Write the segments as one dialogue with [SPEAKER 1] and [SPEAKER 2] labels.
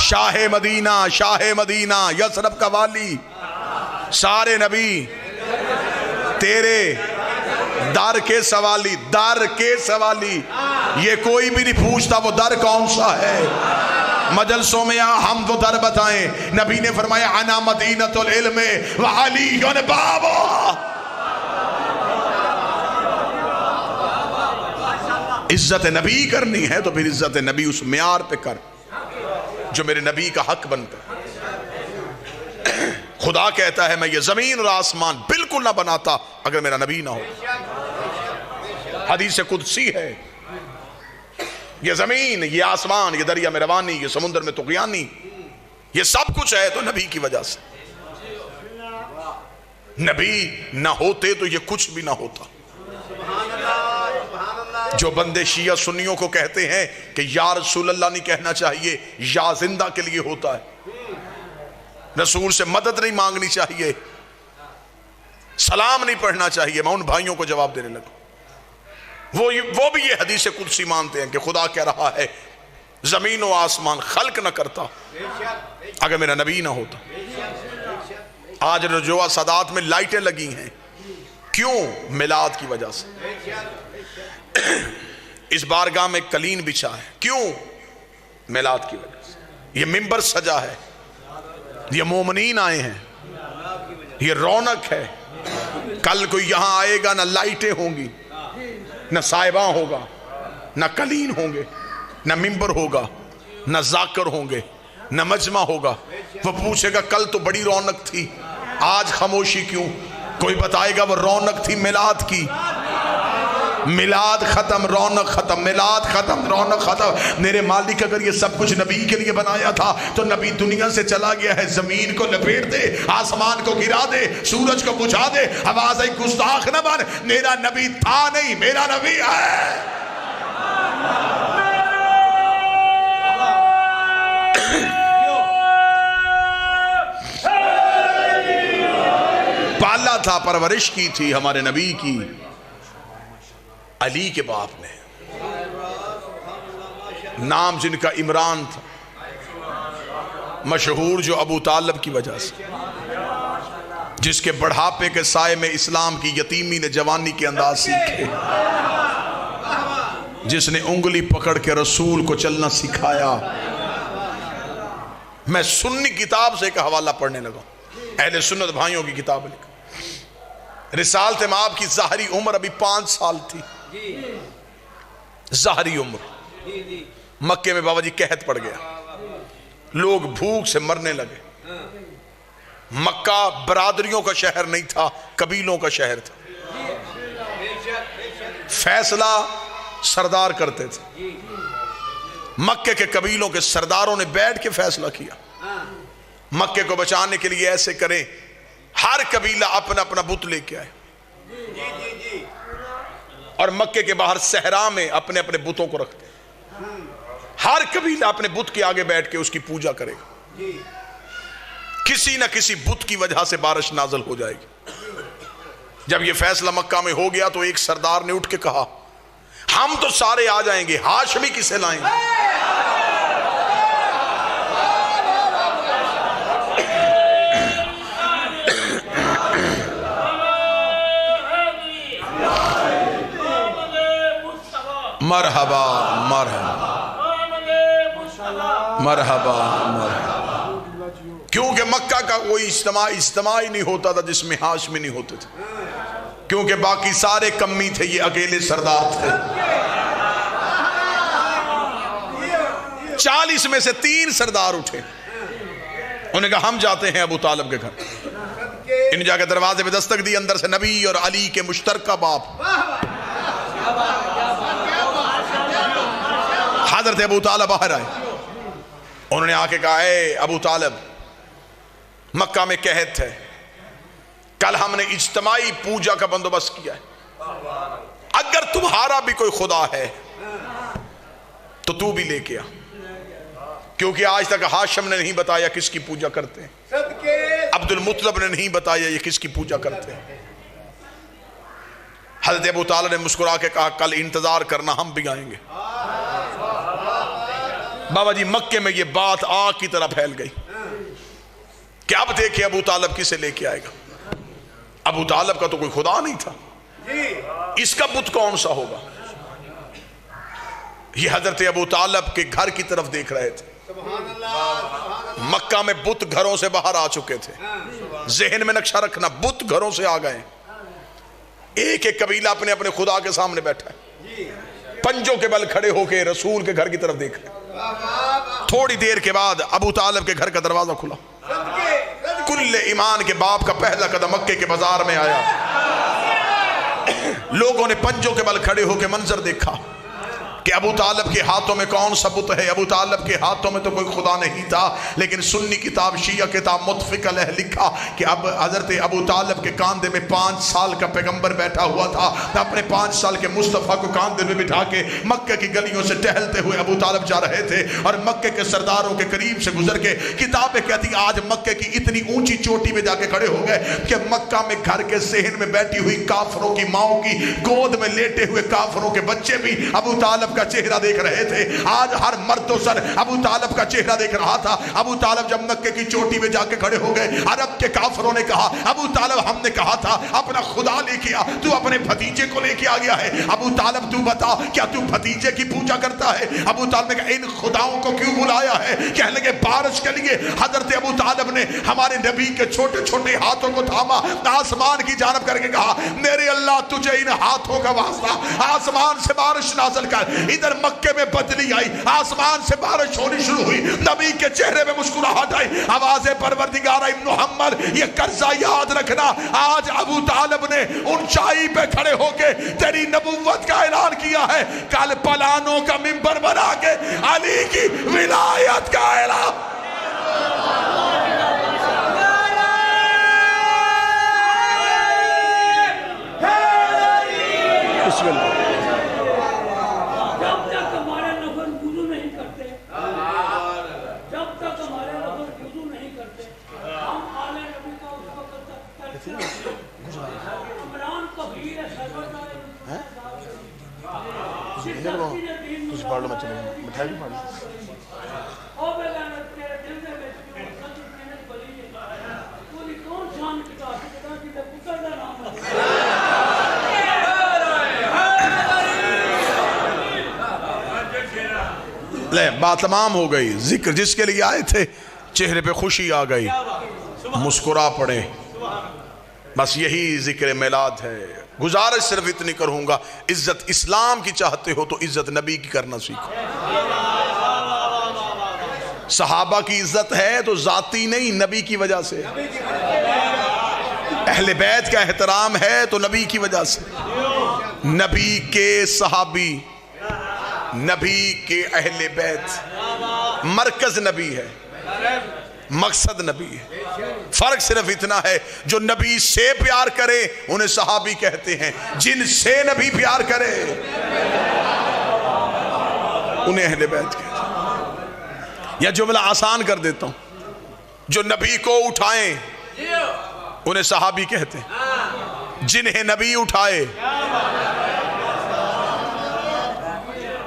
[SPEAKER 1] شاہ مدینہ یثرب کا والی، سارے نبی تیرے در کے سوالی، یہ کوئی بھی نہیں پوچھتا وہ در کون سا ہے۔ مجلسوں میں ہم وہ در بتائیں، نبی نے فرمایا انا مدینۃ العلم وعلی بابا۔ عزت نبی کرنی ہے تو پھر عزت نبی اس معیار پہ کر جو میرے نبی کا حق بنتا ہے۔ خدا کہتا ہے میں یہ زمین اور آسمان بالکل نہ بناتا اگر میرا نبی نہ ہو۔ حدیث قدسی ہے، یہ زمین، یہ آسمان، یہ دریا میں روانی، یہ سمندر میں طغیانی، یہ سب کچھ ہے تو نبی کی وجہ سے۔ نبی نہ ہوتے تو یہ کچھ بھی نہ ہوتا۔ جو بندے شیعہ سنیوں کو کہتے ہیں کہ یا رسول اللہ نہیں کہنا چاہیے، یا زندہ کے لیے ہوتا ہے، رسول سے مدد نہیں مانگنی چاہیے، سلام نہیں پڑھنا چاہیے، میں ان بھائیوں کو جواب دینے لگا۔ وہ بھی یہ حدیث قدسی مانتے ہیں کہ خدا کہہ رہا ہے زمین و آسمان خلق نہ کرتا اگر میرا نبی نہ ہوتا۔ آج رجوع سادات میں لائٹیں لگی ہیں، کیوں؟ میلاد کی وجہ سے۔ اس بارگاہ میں قلین بچھا ہے، کیوں؟ میلاد کی وجہ سے۔ یہ منبر سجا ہے، یہ مومنین آئے ہیں، یہ رونق ہے۔ کل کوئی یہاں آئے گا نہ لائٹیں ہوں گی، نہ صاحباں ہوگا، نہ قلین ہوں گے، نہ منبر ہوگا، نہ ذاکر ہوں گے، نہ مجمع ہوگا۔ وہ پوچھے گا کل تو بڑی رونق تھی، آج خاموشی کیوں؟ کوئی بتائے گا وہ رونق تھی میلاد کی۔ میلاد ختم، رونق ختم، میلاد ختم، رونق ختم۔ میرے مالک اگر یہ سب کچھ نبی کے لیے بنایا تھا تو نبی دنیا سے چلا گیا ہے۔ زمین کو لپیٹ دے، آسمان کو گرا دے، سورج کو بجھا دے، آواز آئی گستاخ نہ بن، میرا نبی تھا نہیں، میرا نبی ہے۔ پالا تھا، پرورش کی تھی ہمارے نبی کی علی کے باپ نے، نام جن کا عمران تھا، مشہور جو ابو طالب کی وجہ سے، جس کے بڑھاپے کے سائے میں اسلام کی یتیمی نے جوانی کے انداز سیکھے، جس نے انگلی پکڑ کے رسول کو چلنا سکھایا۔ میں سنی کتاب سے ایک حوالہ پڑھنے لگا، اہل سنت بھائیوں کی کتاب لکھا، رسالت مآب کی ظاہری عمر ابھی 5 سال تھی، ظاہری عمر۔ مکے میں بابا جی قحط پڑ گیا، لوگ بھوک سے مرنے لگے۔ مکہ برادریوں کا شہر نہیں تھا، قبیلوں کا شہر تھا۔ فیصلہ سردار کرتے تھے، مکے کے قبیلوں کے سرداروں نے بیٹھ کے فیصلہ کیا مکے کو بچانے کے لیے ایسے کریں، ہر قبیلہ اپنا اپنا بت لے کے آئے اور مکے کے باہر صحرا میں اپنے اپنے بتوں کو رکھتے، ہر قبیلہ اپنے بت کے آگے بیٹھ کے اس کی پوجا کرے گا، کسی نہ کسی بت کی وجہ سے بارش نازل ہو جائے گی۔ جب یہ فیصلہ مکہ میں ہو گیا تو ایک سردار نے اٹھ کے کہا ہم تو سارے آ جائیں گے، ہاشمی کسے لائیں گے؟ مرحبا مرحبا مرحبا مرحبا۔ کیونکہ مکہ کا کوئی اجتماع ہی نہیں ہوتا تھا جس میں ہاشمی نہیں ہوتے تھے، کیونکہ باقی سارے کمی تھے، یہ اکیلے سردار تھے۔ 40 میں سے 3 سردار اٹھے، انہوں نے کہا ہم جاتے ہیں ابو طالب کے گھر۔ انہیں جا کے دروازے پہ دستک دی، اندر سے نبی اور علی کے مشترکہ باپ حضرت ابو طالب باہر آئے۔ انہوں نے آ کے کہا اے ابو طالب، مکہ میں قحط ہے، کل ہم نے اجتماعی پوجا کا بندوبست کیا ہے، اگر تمہارا بھی کوئی خدا ہے تو تو بھی لے کے آ، کیونکہ آج تک ہاشم نے نہیں بتایا کس کی پوجا کرتے ہیں، عبد المطلب نے نہیں بتایا یہ کس کی پوجا کرتے ہیں۔ حضرت ابو طالب نے مسکرا کے کہا کل انتظار کرنا، ہم بھی آئیں گے۔ بابا جی مکے میں یہ بات آگ کی طرح پھیل گئی کہ اب دیکھیں ابو طالب کسے لے کے آئے گا. ابو طالب کا تو کوئی خدا نہیں تھا, اس کا بت کون سا ہوگا؟ یہ حضرت ابو طالب کے گھر کی طرف دیکھ رہے تھے. مکہ میں بت گھروں سے باہر آ چکے تھے. ذہن میں نقشہ رکھنا, بت گھروں سے آ گئے. ایک ایک قبیلہ اپنے اپنے خدا کے سامنے بیٹھا ہے, پنجوں کے بل کھڑے ہو کے رسول کے گھر کی طرف دیکھ رہے. تھوڑی دیر کے بعد ابو طالب کے گھر کا دروازہ کھلا. کل ایمان کے باپ کا پہلا قدم مکے کے بازار میں آیا. لوگوں نے پنجوں کے بل کھڑے ہو کے منظر دیکھا کہ ابو طالب کے ہاتھوں میں کون سا بت ہے. ابو طالب کے ہاتھوں میں تو کوئی خدا نہیں تھا, لیکن سنی کتاب شیعہ کتاب متفق علیہ لکھا کہ اب حضرت ابو طالب کے کاندھے میں 5 سال کا پیغمبر بیٹھا ہوا تھا. اپنے 5 سال کے مصطفیٰ کو کاندھے میں بٹھا کے مکہ کی گلیوں سے ٹہلتے ہوئے ابو طالب جا رہے تھے, اور مکے کے سرداروں کے قریب سے گزر کے کتابیں کہتی آج مکے کی اتنی اونچی چوٹی میں جا کے کھڑے ہو گئے کہ مکہ میں گھر کے صحن میں بیٹھی ہوئی کافروں کی ماؤں کی گود میں لیٹے ہوئے کافروں کے بچے بھی ابو طالب کا چہرہ دیکھ رہے تھے. آج ہر مرد و سر ابو طالب کا چہرہ دیکھ رہا تھا. ابو طالب جب مکے کی چوٹی میں جا کے کھڑے ہو گئے, عرب کے کافروں نے کہا ابو طالب ہم نے کہا تھا اپنا خدا لے کے آ, تو اپنے بھتیجے کو لے کے آ گیا ہے. ابو طالب تو بتا کیا تو بھتیجے کی پوجا کرتا ہے؟ ابو طالب نے کہا ان خداؤں کو کیوں بلایا ہے؟ کہنے لگے بارش کے لیے. حضرت ابو طالب نے ہمارے نبی کے چھوٹے چھوٹے ہاتھوں کو تھاما, آسمان کی جانب کر کے کہا میرے اللہ تجھے ان ہاتھوں کا واسطہ, آسمان سے بارش نازل کر. ادھر مکے میں بدلی آئی, آسمان سے بارش ہونی شروع ہوئی, نبی کے چہرے میں مسکراہٹ آئی. آواز پروردگار ابن محمد یہ قرضہ یاد رکھنا, آج ابو طالب نے اونچائی پہ کھڑے ہو کے تیری نبوت کا اعلان کیا ہے, کل پلانوں کا منبر بنا کے علی کی ولایت کا اعلان. بسم اللہ. کچھ پڑھ لو, مچھلی مٹھائی بھی پڑھ لو. لے بات تمام ہو گئی. ذکر جس کے لیے آئے تھے چہرے پہ خوشی آ گئی, مسکرا پڑے. بس یہی ذکر میلاد ہے. گزارش صرف اتنی کروں گا, عزت اسلام کی چاہتے ہو تو عزت نبی کی کرنا سیکھو. صحابہ کی عزت ہے تو ذاتی نہیں, نبی کی وجہ سے. اہل بیت کا احترام ہے تو نبی کی وجہ سے. نبی کے صحابی, نبی کے اہل بیت, مرکز نبی ہے, مقصد نبی ہے. فرق صرف اتنا ہے جو نبی سے پیار کرے انہیں صحابی کہتے ہیں, جن سے نبی پیار کرے انہیں اہل بیت کہتے ہیں. یا جملہ آسان کر دیتا ہوں, جو نبی کو اٹھائیں انہیں صحابی کہتے ہیں, جنہیں نبی اٹھائے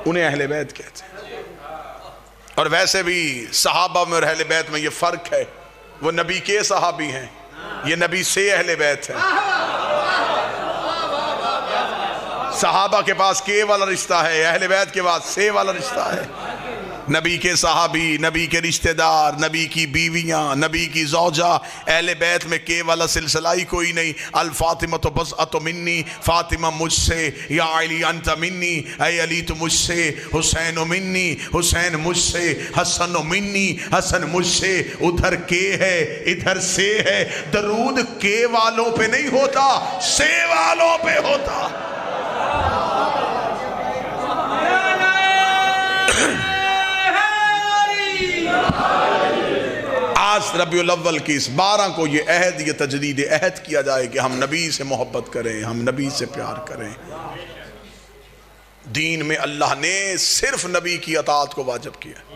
[SPEAKER 1] انہیں اہل بیت کہتے ہیں. اور ویسے بھی صحابہ میں اور اہل بیت میں یہ فرق ہے, وہ نبی کے صحابی ہیں, یہ نبی سے اہل بیت ہے. صحابہ کے پاس کے والا رشتہ ہے, اہل بیت کے پاس سے والا رشتہ ہے. نبی کے صحابی, نبی کے رشتہ دار, نبی کی بیویاں, نبی کی زوجہ, اہل بیت میں کے والا سلسلہ ہی کوئی نہیں. الفاطمہ تو بضعۃ منی, فاطمہ مجھ سے, یا علی انت منی, اے علی تو مجھ سے, حسین منی, حسین مجھ سے, حسن منی, حسن مجھ سے. ادھر کے ہے ادھر سے ہے. درود کے والوں پہ نہیں ہوتا, سے والوں پہ ہوتا. آج ربیع الاول کی اس 12 کو یہ عہد, یہ تجدید عہد کیا جائے کہ ہم نبی سے محبت کریں, ہم نبی سے پیار کریں. دین میں اللہ نے صرف نبی کی اطاعت کو واجب کیا.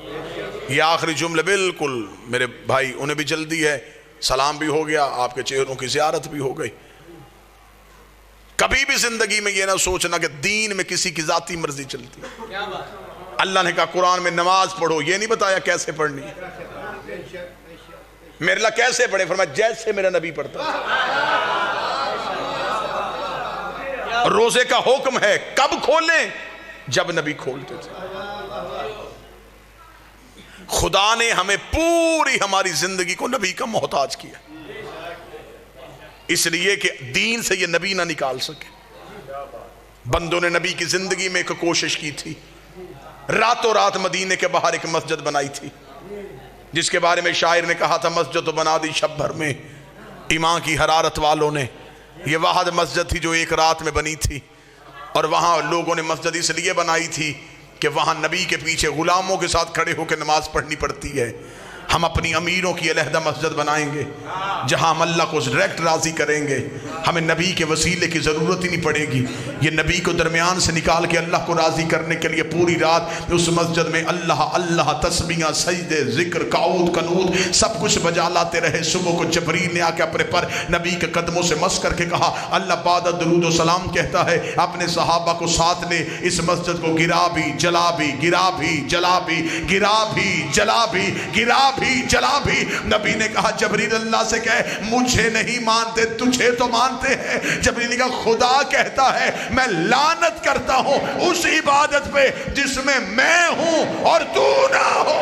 [SPEAKER 1] یہ آخری جملے بالکل میرے بھائی, انہیں بھی جلدی ہے, سلام بھی ہو گیا, آپ کے چہروں کی زیارت بھی ہو گئی. کبھی بھی زندگی میں یہ نہ سوچنا کہ دین میں کسی کی ذاتی مرضی چلتی. اللہ نے کہا قرآن میں نماز پڑھو، یہ نہیں بتایا کیسے پڑھنی، میرے اللہ کیسے پڑھے، فرمایا جیسے میرا نبی پڑھتا۔ روزے کا حکم ہے، کب کھولیں؟ جب نبی کھولتے تھے۔ خدا نے ہمیں پوری ہماری زندگی کو نبی کا محتاج کیا، اس لیے کہ دین سے یہ نبی نہ نکال سکے۔ بندوں نے نبی کی زندگی میں ایک کوشش کی تھی، راتوں رات مدینے کے باہر ایک مسجد بنائی تھی، جس کے بارے میں شاعر نے کہا تھا مسجد تو بنا دی شب بھر میں ایمان کی حرارت والوں نے۔ یہ واحد مسجد تھی جو ایک رات میں بنی تھی، اور وہاں لوگوں نے مسجد اس لیے بنائی تھی کہ وہاں نبی کے پیچھے غلاموں کے ساتھ کھڑے ہو کے نماز پڑھنی پڑتی ہے۔ ہم اپنی امیروں کی علیحدہ مسجد بنائیں گے جہاں ہم اللہ کو ڈائریکٹ راضی کریں گے، ہمیں نبی کے وسیلے کی ضرورت ہی نہیں پڑے گی۔ یہ نبی کو درمیان سے نکال کے اللہ کو راضی کرنے کے لیے پوری رات اس مسجد میں اللہ اللہ تسبیحاں، سجدے، ذکر، قعود، قنوت سب کچھ بجا لاتے رہے۔ صبح کو جبریل نے آ کے اپنے پر نبی کے قدموں سے مس کر کے کہا اللہ بعد درود و سلام کہتا ہے اپنے صحابہ کو ساتھ لے، اس مسجد کو گرا بھی جلا بھی، گرا بھی جلا بھی، گرا بھی جلا بھی، گرا بھی جلا بھی۔ نبی نے کہا جبریل اللہ سے کہے مجھے نہیں مانتے تجھے تو مانتے ہیں۔ جبریل نے کہا خدا کہتا ہے میں لعنت کرتا ہوں اس عبادت پہ جس میں میں ہوں اور تو نہ ہو۔